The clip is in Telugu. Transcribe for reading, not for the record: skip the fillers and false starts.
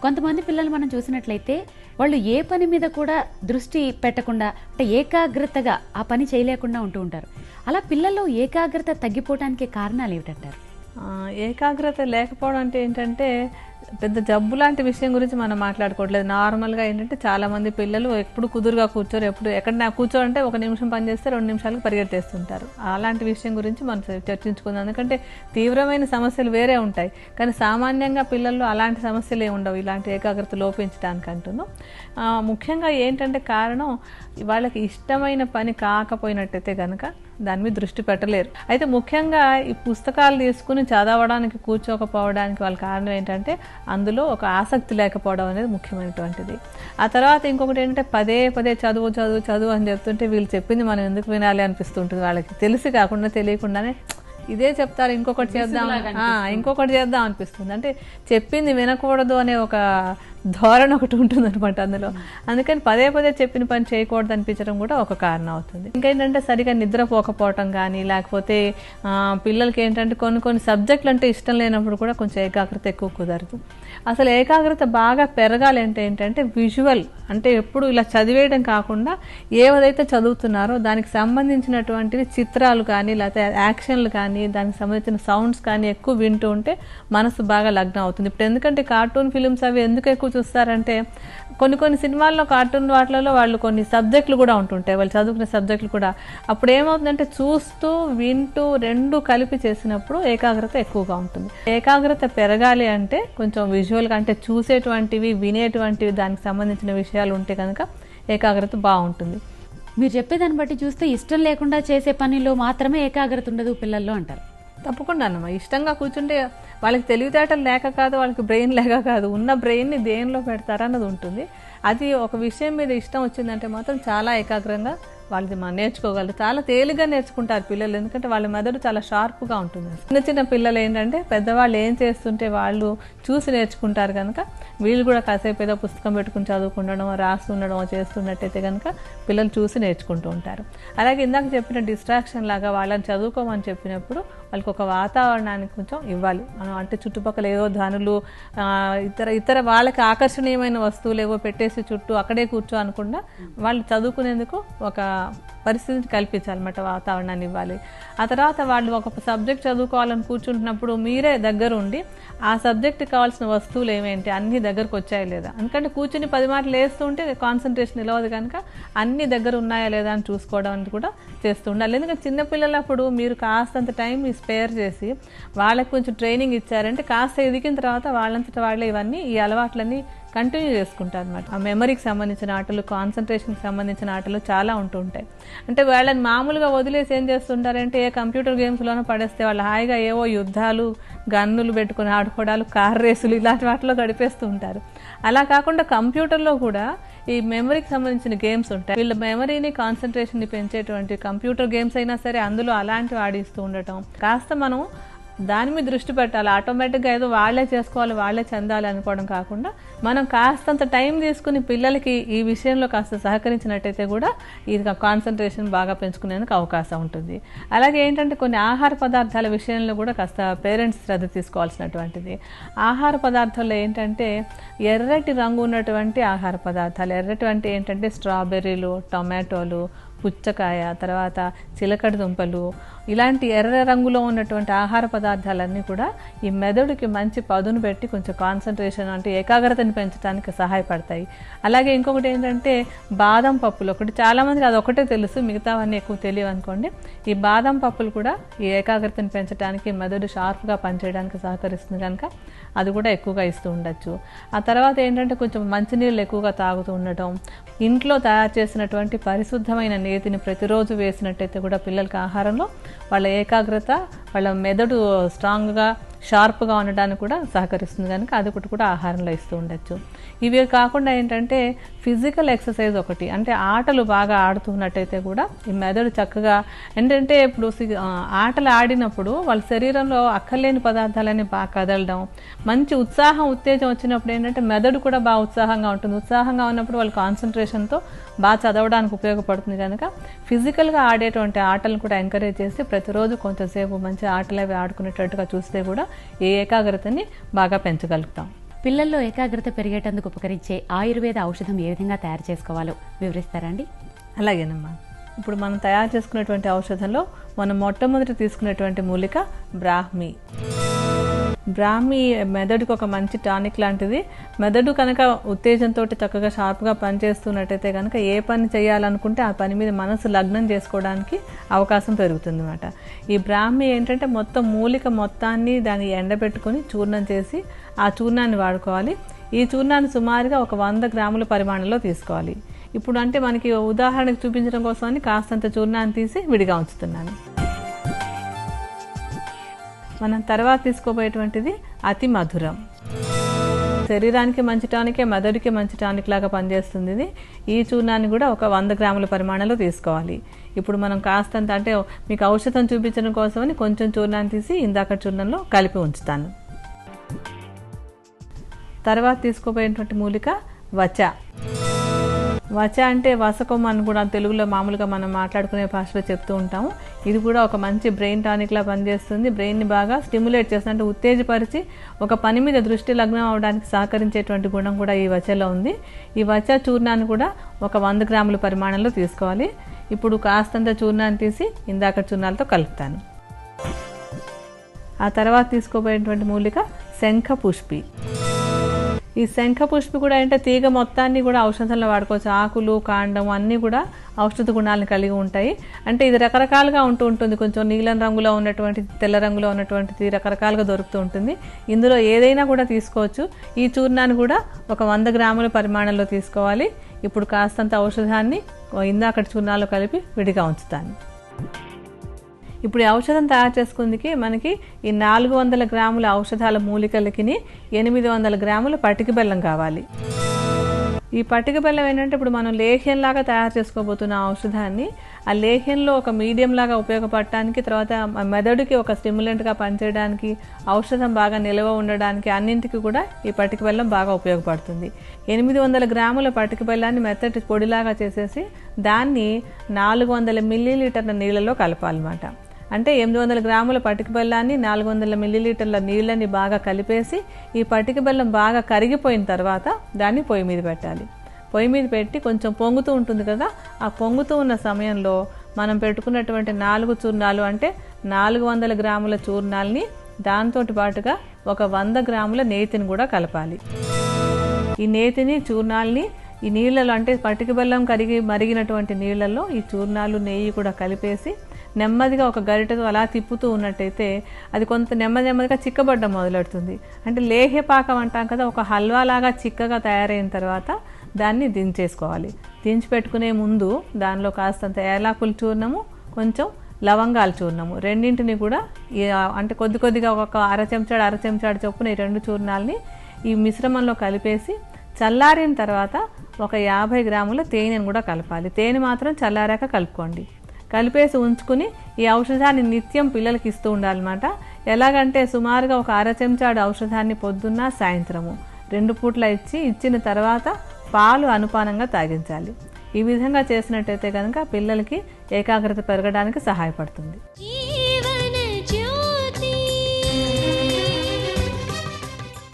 కొంతమంది పిల్లలు మనం చూసినట్లయితే వాళ్ళు ఏ పని మీద కూడా దృష్టి పెట్టకుండా అంటే ఏకాగ్రతగా ఆ పని చేయలేకుండా ఉంటూ ఉంటారు. అలా పిల్లల్లో ఏకాగ్రత తగ్గిపోవడానికి కారణాలు ఏమిటంటారు? ఏకాగ్రత లేకపోవడం అంటే ఏంటంటే పెద్ద జబ్బు లాంటి విషయం గురించి మనం మాట్లాడుకోవట్లేదు. నార్మల్గా ఏంటంటే చాలామంది పిల్లలు ఎప్పుడు కుదురుగా కూర్చోరు, ఎక్కడ కూర్చోరంటే 1 నిమిషం పని చేస్తే 2 నిమిషాలకు పరిగెత్తేస్తుంటారు. అలాంటి విషయం గురించి మనం చర్చించుకుందాం. ఎందుకంటే తీవ్రమైన సమస్యలు వేరే ఉంటాయి, కానీ సామాన్యంగా పిల్లల్లో అలాంటి సమస్యలు ఏమి ఉండవు ఇలాంటి ఏకాగ్రత లోపించడానికి అంటున్నాం. ముఖ్యంగా ఏంటంటే కారణం వాళ్ళకి ఇష్టమైన పని కాకపోయినట్టయితే కనుక దాని మీద దృష్టి పెట్టలేరు. అయితే ముఖ్యంగా ఈ పుస్తకాలు తీసుకుని చదవడానికి కూర్చోకపోవడానికి వాళ్ళ కారణం ఏంటంటే అందులో ఒక ఆసక్తి లేకపోవడం అనేది ముఖ్యమైనటువంటిది. ఆ తర్వాత ఇంకొకటి ఏంటంటే పదే పదే చదువు చదువు చదువు అని చెప్తుంటే వీళ్ళు చెప్పింది మనం ఎందుకు వినాలి అనిపిస్తుంటుంది. వాళ్ళకి తెలిసి కాకుండా తెలియకుండానే ఇదే చెప్తారు, ఇంకొకటి చేద్దాం అనిపిస్తుంది. అంటే చెప్పింది వినకూడదు అనే ఒక ధోరణి ఒకటి ఉంటుంది అనమాట అందులో. అందుకని పదే పదే చెప్పిన పని చేయకూడదు అనిపించడం కూడా ఒక కారణం అవుతుంది. ఇంకేంటంటే సరిగా నిద్రపోకపోవటం కానీ, లేకపోతే పిల్లలకి ఏంటంటే కొన్ని సబ్జెక్టులు అంటే ఇష్టం లేనప్పుడు కూడా కొంచెం ఏకాగ్రత ఎక్కువ కుదరదు. అసలు ఏకాగ్రత బాగా పెరగాలి అంటే ఏంటంటే విజువల్, అంటే ఎప్పుడు ఇలా చదివేయడం కాకుండా ఏదైతే చదువుతున్నారో దానికి సంబంధించినటువంటివి చిత్రాలు కానీ, లేకపోతే యాక్షన్లు కానీ, దానికి సంబంధించిన సౌండ్స్ కానీ ఎక్కువ వింటూ ఉంటే మనసు బాగా లగ్నం అవుతుంది. ఇప్పుడు ఎందుకంటే కార్టూన్ ఫిలిమ్స్ అవి ఎందుకు ఎక్కువ చూస్తారంటే కొన్ని సినిమాల్లో కార్టూన్ వాటిలలో వాళ్ళు కొన్ని సబ్జెక్టులు కూడా ఉంటుంటాయి, వాళ్ళు చదువుకునే సబ్జెక్టులు కూడా. అప్పుడు ఏమవుతుందంటే చూస్తూ వింటూ రెండు కలిపి చేసినప్పుడు ఏకాగ్రత ఎక్కువగా ఉంటుంది. ఏకాగ్రత పెరగాలి అంటే కొంచెం విజువల్గా, అంటే చూసేటువంటివి వినేటువంటివి దానికి సంబంధించిన విషయాలు ఉంటే కనుక ఏకాగ్రత బాగుంటుంది. మీరు చెప్పేదాన్ని బట్టి చూస్తే ఇష్టం లేకుండా చేసే పనిలో మాత్రమే ఏకాగ్రత ఉండదు పిల్లల్లో అంటారు. తప్పకుండా అన్నమా. ఇష్టంగా కూర్చుంటే వాళ్ళకి తెలివితేటలు లేక కాదు, వాళ్ళకి బ్రెయిన్ లేక కాదు, ఉన్న బ్రెయిన్ని దేనిలో పెడతారన్నది ఉంటుంది. అది ఒక విషయం మీద ఇష్టం వచ్చిందంటే మాత్రం చాలా ఏకాగ్రంగా వాళ్ళది మనం నేర్చుకోగలరు. చాలా తేలిగ్గా నేర్చుకుంటారు పిల్లలు, ఎందుకంటే వాళ్ళ మెదడు చాలా షార్ప్గా ఉంటుంది. చిన్న పిల్లలు ఏంటంటే పెద్దవాళ్ళు ఏం చేస్తుంటే వాళ్ళు చూసి నేర్చుకుంటారు కనుక వీళ్ళు కూడా కాసేపు ఏదో పుస్తకం పెట్టుకుని చదువుకుండడం, రాస్తుండడం చేస్తున్నట్టయితే కనుక పిల్లలు చూసి నేర్చుకుంటూ ఉంటారు. అలాగే ఇందాక చెప్పిన డిస్ట్రాక్షన్ లాగా వాళ్ళని చదువుకోమని చెప్పినప్పుడు వాళ్ళకి ఒక వాతావరణానికి కొంచెం ఇవ్వాలి. అంటే చుట్టుపక్కల ఏదో ధ్వనులు, ఇతర వాళ్ళకి ఆకర్షణీయమైన వస్తువులు ఏవో పెట్టేసి చుట్టూ అక్కడే కూర్చో అనకుండా వాళ్ళు చదువుకునేందుకు ఒక పరిస్థితిని కల్పించాలన్నమాట, వాతావరణాన్ని ఇవ్వాలి. ఆ తర్వాత వాళ్ళు ఒక సబ్జెక్ట్ చదువుకోవాలని కూర్చుంటున్నప్పుడు మీరే దగ్గర ఉండి ఆ సబ్జెక్ట్కి కావాల్సిన వస్తువులు ఏమేంటి అన్ని దగ్గరకు వచ్చాయా లేదా, ఎందుకంటే కూర్చుని 10 మాటలు వేస్తుంటే కాన్సన్ట్రేషన్ నిలవదు కనుక అన్ని దగ్గర ఉన్నాయా లేదా అని చూసుకోవడం అనేది కూడా చేస్తూ ఉండాలి. ఎందుకంటే చిన్నపిల్లలప్పుడు మీరు కాస్తంత టైం స్పేర్ చేసి వాళ్ళకి కొంచెం ట్రైనింగ్ ఇచ్చారంటే కాస్త ఎదిగిన తర్వాత వాళ్ళంతట వాళ్ళే ఇవన్నీ ఈ అలవాట్లన్నీ కంటిన్యూ చేసుకుంటారు అనమాట. ఆ మెమరీకి సంబంధించిన ఆటలు, కాన్సన్ట్రేషన్కి సంబంధించిన ఆటలు చాలా ఉంటూ ఉంటాయి. అంటే వాళ్ళని మామూలుగా వదిలేసి ఏం చేస్తుంటారంటే ఏ కంప్యూటర్ గేమ్స్లోనూ పడేస్తే వాళ్ళు హాయిగా ఏవో యుద్ధాలు, గన్నులు పెట్టుకుని ఆడుకోవడాలు, కార్ రేసులు ఇలాంటి వాటిలో గడిపేస్తూ ఉంటారు. అలా కాకుండా కంప్యూటర్లో కూడా ఈ మెమరీకి సంబంధించిన గేమ్స్ ఉంటాయి. వీళ్ళ మెమరీని, కాన్సన్ట్రేషన్ని పెంచేటువంటి కంప్యూటర్ గేమ్స్ అయినా సరే అందులో అలాంటివి ఆడిస్తూ ఉండటం. కాస్త మనం దాని మీద దృష్టి పెట్టాలి. ఆటోమేటిక్గా ఏదో వాళ్ళే చేసుకోవాలి, వాళ్ళే చెందాలి అనుకోవడం కాకుండా మనం కాస్తంత టైం తీసుకుని పిల్లలకి ఈ విషయంలో కాస్త సహకరించినట్టయితే కూడా ఇది కాన్సన్ట్రేషన్ బాగా పెంచుకునేందుకు అవకాశం ఉంటుంది. అలాగే ఏంటంటే కొన్ని ఆహార పదార్థాల విషయంలో కూడా కాస్త పేరెంట్స్ శ్రద్ధ తీసుకోవాల్సినటువంటిది. ఆహార పదార్థాల్లో ఏంటంటే ఎర్రటి రంగు ఉన్నటువంటి ఆహార పదార్థాలు, ఎర్రటి అంటే ఏంటంటే స్ట్రాబెర్రీలు, టొమాటోలు, పుచ్చకాయ, తర్వాత చిలకడ దుంపలు, ఇలాంటి ఎర్ర రంగులో ఉన్నటువంటి ఆహార పదార్థాలన్నీ కూడా ఈ మెదడుకి మంచి పదును పెట్టి కొంచెం కాన్సన్ట్రేషన్ అంటే ఏకాగ్రతని పెంచడానికి సహాయపడతాయి. అలాగే ఇంకొకటి ఏంటంటే బాదం పప్పులు, ఒకటి చాలామందికి అది ఒకటే తెలుసు, మిగతావన్నీ ఎక్కువ తెలియవు అనుకోండి. ఈ బాదం పప్పులు కూడా ఈ ఏకాగ్రతని పెంచడానికి, మెదడు షార్ప్గా పనిచేయడానికి సహకరిస్తుంది కనుక అది కూడా ఎక్కువగా ఇస్తూ ఉండొచ్చు. ఆ తర్వాత ఏంటంటే కొంచెం మంచినీళ్ళు ఎక్కువగా తాగుతూ ఉండటం, ఇంట్లో తయారు చేసినటువంటి పరిశుద్ధమైన నేతిని ప్రతిరోజు వేసినట్టయితే కూడా పిల్లలకి ఆహారంలో వాళ్ళ ఏకాగ్రత, వాళ్ళ మెదడు స్ట్రాంగ్గా షార్ప్గా ఉండడానికి కూడా సహకరిస్తుంది కనుక అది కూడా ఆహారంలో ఇస్తూ ఉండొచ్చు. ఇవి కాకుండా ఏంటంటే ఫిజికల్ ఎక్సర్సైజ్ ఒకటి, అంటే ఆటలు బాగా ఆడుతున్నట్టయితే కూడా ఈ మెదడు చక్కగా ఏంటంటే ఇప్పుడు ఆటలు ఆడినప్పుడు వాళ్ళ శరీరంలో అక్కర్లేని పదార్థాలన్నీ బాగా కదలడం, మంచి ఉత్సాహం, ఉత్తేజం వచ్చినప్పుడు ఏంటంటే మెదడు కూడా బాగా ఉత్సాహంగా ఉంటుంది. ఉత్సాహంగా ఉన్నప్పుడు వాళ్ళ కాన్సన్ట్రేషన్తో బాగా చదవడానికి ఉపయోగపడుతుంది కనుక ఫిజికల్గా ఆడేటువంటి ఆటలను కూడా ఎంకరేజ్ చేసి ప్రతిరోజు కొంచెంసేపు మంచి ఆటలు అవి ఆడుకునేటట్టుగా చూస్తే కూడా ఈ ఏకాగ్రతని బాగా పెంచగలుగుతాం. పిల్లల్లో ఏకాగ్రత పెరిగేటందుకు ఉపకరించే ఆయుర్వేద ఔషధం ఏ విధంగా తయారు చేసుకోవాలో వివరిస్తారా అండి? అలాగేనమ్మా. ఇప్పుడు మనం తయారు చేసుకునేటువంటి ఔషధంలో మనం మొట్టమొదటి తీసుకునేటువంటి మూలిక బ్రాహ్మి. బ్రాహ్మి మెదడుకి ఒక మంచి టానిక్ లాంటిది. మెదడు కనుక ఉత్తేజంతో చక్కగా షార్ప్గా పనిచేస్తున్నట్టయితే కనుక ఏ పని చేయాలనుకుంటే ఆ పని మీద మనసు లగ్నం చేసుకోవడానికి అవకాశం పెరుగుతుంది అన్నమాట. ఈ బ్రాహ్మి ఏంటంటే మొత్తం మూలిక మొత్తాన్ని దాన్ని ఎండబెట్టుకొని చూర్ణం చేసి ఆ చూర్ణాన్ని వాడుకోవాలి. ఈ చూర్ణాన్ని సుమారుగా ఒక 100 గ్రాముల పరిమాణంలో తీసుకోవాలి. ఇప్పుడు అంటే మనకి ఉదాహరణకు చూపించడం కోసమని కాస్తంత చూర్ణాన్ని తీసి విడిగా ఉంచుతున్నాను. మనం తర్వాత తీసుకోబోయేటువంటిది అతి మధురం. శరీరానికి మంచి టానికే, మెదడుకి మంచి టానిక్ లాగా పనిచేస్తుంది ఇది. ఈ చూర్ణాన్ని కూడా ఒక 100 గ్రాముల పరిమాణంలో తీసుకోవాలి. ఇప్పుడు మనం కాస్తంత అంటే మీకు ఔషధం చూపించడం కోసమని కొంచెం చూర్ణాన్ని తీసి ఇందాక చూర్ణంలో కలిపి ఉంచుతాను. తర్వాత తీసుకోబోయేటువంటి మూలిక వచ. వచ అంటే వసకొమ్మ అని కూడా తెలుగులో మామూలుగా మనం మాట్లాడుకునే భాషలో చెప్తూ ఉంటాము. ఇది కూడా ఒక మంచి బ్రెయిన్ టానిక్లా పనిచేస్తుంది. బ్రెయిన్ని బాగా స్టిమ్యులేట్ చేస్తుంది, అంటే ఉత్తేజపరిచి ఒక పని మీద దృష్టి లగ్నం అవడానికి సహకరించేటువంటి గుణం కూడా ఈ వచలో ఉంది. ఈ వచ చూర్ణాన్ని కూడా ఒక 100 గ్రాముల పరిమాణంలో తీసుకోవాలి. ఇప్పుడు కాస్తంత చూర్ణాన్ని తీసి ఇందాక చూర్ణాలతో కలుపుతాను. ఆ తర్వాత తీసుకోబోయేటువంటి మూలిక శంఖ పుష్పి. ఈ శంఖ పుష్పి కూడా అంటే తీగ మొత్తాన్ని కూడా ఔషధంలో వాడుకోవచ్చు. ఆకులు, కాండం అన్నీ కూడా ఔషధ గుణాలను కలిగి ఉంటాయి. అంటే ఇది రకరకాలుగా ఉంటుంది. కొంచెం నీలం రంగులో ఉన్నటువంటి, తెల్ల రంగులో ఉన్నటువంటిది రకరకాలుగా దొరుకుతూ ఉంటుంది. ఇందులో ఏదైనా కూడా తీసుకోవచ్చు. ఈ చూర్ణాన్ని కూడా ఒక 100 గ్రాముల పరిమాణంలో తీసుకోవాలి. ఇప్పుడు కాస్తంత ఔషధాన్ని ఇందాకటి చూర్ణాల్లో కలిపి విడిగా ఉంచుతాను. ఇప్పుడు ఈ ఔషధం తయారు చేసుకుందికి మనకి ఈ 400 గ్రాముల ఔషధాల మూలికలకి 800 గ్రాముల పటిక బెల్లం కావాలి. ఈ పటిక బెల్లం ఏంటంటే ఇప్పుడు మనం లేహ్యంలాగా తయారు చేసుకోబోతున్న ఔషధాన్ని ఆ లేహ్యంలో ఒక మీడియం లాగా ఉపయోగపడటానికి, తర్వాత మెదడుకి ఒక స్టిమ్యులెంట్గా పనిచేయడానికి, ఔషధం బాగా నిల్వ ఉండడానికి అన్నింటికి కూడా ఈ పటిక బెల్లం బాగా ఉపయోగపడుతుంది. 800 గ్రాముల పటిక బెల్లాన్ని మెత్తటి పొడిలాగా చేసేసి దాన్ని 400 మిల్లీలీటర్ల నీళ్ళలో కలపాలన్నమాట. అంటే 800 గ్రాముల పటిక బెల్లాన్ని 400 మిల్లీలీటర్ల నీళ్ళని బాగా కలిపేసి ఈ పటిక బెల్లం బాగా కరిగిపోయిన తర్వాత దాన్ని పొయ్యి మీద పెట్టాలి. పొయ్యి మీద పెట్టి కొంచెం పొంగుతూ ఉంటుంది కదా, ఆ పొంగుతూ ఉన్న సమయంలో మనం పెట్టుకున్నటువంటి 4 చూర్ణాలు అంటే 400 గ్రాముల చూర్ణాలని దాంతో పాటుగా ఒక 100 గ్రాముల నేతిని కూడా కలపాలి. ఈ నేతిని, చూర్ణాలని ఈ నీళ్ళలో అంటే పటిక బెల్లం కరిగి మరిగినటువంటి నీళ్ళల్లో ఈ చూర్ణాలు, నెయ్యి కూడా కలిపేసి నెమ్మదిగా ఒక గరిటెతో అలా తిప్పుతూ ఉన్నట్టయితే అది కొంత నెమ్మదిగా చిక్కబడ్డం మొదలెడుతుంది. అంటే లేహ్యపాకం అంటాం కదా, ఒక హల్వాలాగా చిక్కగా తయారైన తర్వాత దాన్ని దించేసుకోవాలి. దించి పెట్టుకునే ముందు దానిలో కాస్తంత ఏలాకుల చూర్ణము, కొంచెం లవంగాల చూర్ణము రెండింటిని కూడా అంటే కొద్దిగా ఒక అర చెంచాడు చొప్పున ఈ 2 చూర్ణాలని ఈ మిశ్రమంలో కలిపేసి చల్లారిన తర్వాత ఒక 50 గ్రాముల తేనెను కూడా కలపాలి. తేనె మాత్రం చల్లారాక కలుపుకోండి. కలిపేసి ఉంచుకుని ఈ ఔషధాన్ని నిత్యం పిల్లలకి ఇస్తూ ఉండాలన్నమాట. ఎలాగంటే సుమారుగా ఒక అర చెంచాడు ఔషధాన్ని పొద్దున్న, సాయంత్రము 2 పూట్ల ఇచ్చిన తర్వాత పాలు అనుపానంగా తాగించాలి. ఈ విధంగా చేసినట్టయితే కనుక పిల్లలకి ఏకాగ్రత పెరగడానికి సహాయపడుతుంది.